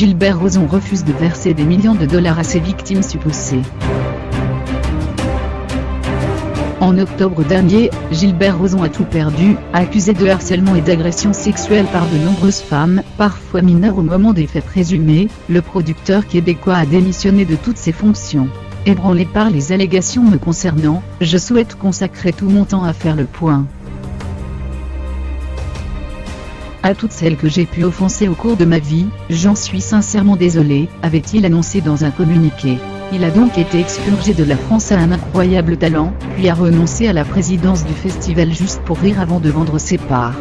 Gilbert Rozon refuse de verser des millions de dollars à ses victimes supposées. En octobre dernier, Gilbert Rozon a tout perdu, accusé de harcèlement et d'agression sexuelle par de nombreuses femmes, parfois mineures au moment des faits présumés. Le producteur québécois a démissionné de toutes ses fonctions. Ébranlé par les allégations me concernant, je souhaite consacrer tout mon temps à faire le point. À toutes celles que j'ai pu offenser au cours de ma vie, j'en suis sincèrement désolé, avait-il annoncé dans un communiqué. Il a donc été expurgé de la France à un incroyable talent, puis a renoncé à la présidence du festival Juste pour rire avant de vendre ses parts.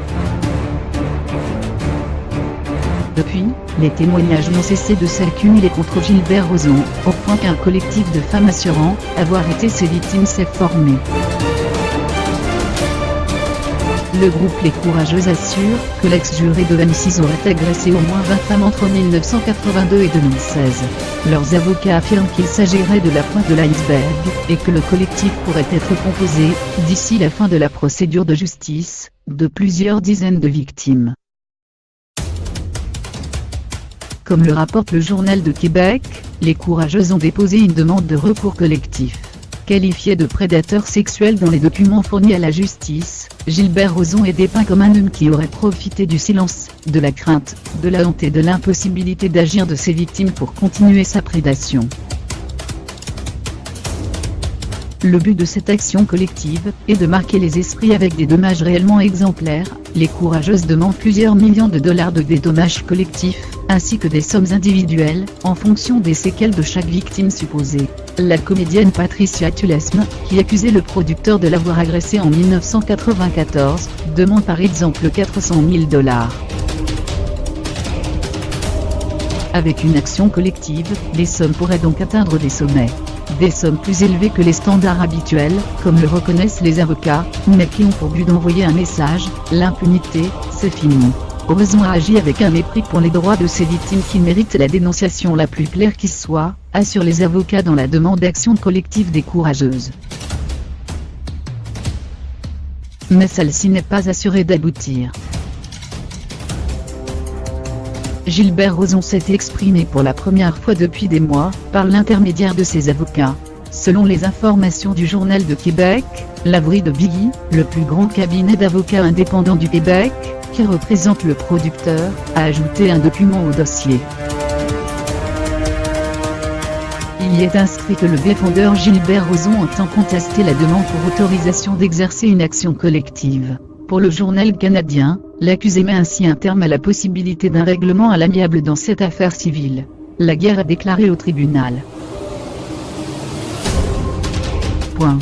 Depuis, les témoignages n'ont cessé de s'accumuler contre Gilbert Rozon, au point qu'un collectif de femmes assurant avoir été ses victimes s'est formé. Le groupe Les Courageuses assure que l'ex-juré de 26 aurait agressé au moins 20 femmes entre 1982 et 2016. Leurs avocats affirment qu'il s'agirait de la pointe de l'iceberg, et que le collectif pourrait être composé, d'ici la fin de la procédure de justice, de plusieurs dizaines de victimes. Comme le rapporte le Journal de Québec, les Courageuses ont déposé une demande de recours collectif. Qualifié de prédateur sexuel dans les documents fournis à la justice, Gilbert Rozon est dépeint comme un homme qui aurait profité du silence, de la crainte, de la honte et de l'impossibilité d'agir de ses victimes pour continuer sa prédation. Le but de cette action collective est de marquer les esprits avec des dommages réellement exemplaires. Les Courageuses demandent plusieurs millions de dollars de dédommages collectifs, ainsi que des sommes individuelles, en fonction des séquelles de chaque victime supposée. La comédienne Patricia Tulesme, qui accusait le producteur de l'avoir agressée en 1994, demande par exemple 400 000 $. Avec une action collective, les sommes pourraient donc atteindre des sommets. Des sommes plus élevées que les standards habituels, comme le reconnaissent les avocats, mais qui ont pour but d'envoyer un message: l'impunité, c'est fini. Rozon a agi avec un mépris pour les droits de ces victimes qui méritent la dénonciation la plus claire qui soit, assurent les avocats dans la demande d'action collective des Courageuses. Mais celle-ci n'est pas assurée d'aboutir. Gilbert Rozon s'est exprimé pour la première fois depuis des mois, par l'intermédiaire de ses avocats. Selon les informations du Journal de Québec, Lavery de Billy, le plus grand cabinet d'avocats indépendants du Québec, qui représente le producteur, a ajouté un document au dossier. Il y est inscrit que le défendeur Gilbert Rozon entend contester la demande pour autorisation d'exercer une action collective. Pour le Journal canadien, l'accusé met ainsi un terme à la possibilité d'un règlement à l'amiable dans cette affaire civile. La guerre est déclarée au tribunal. Point.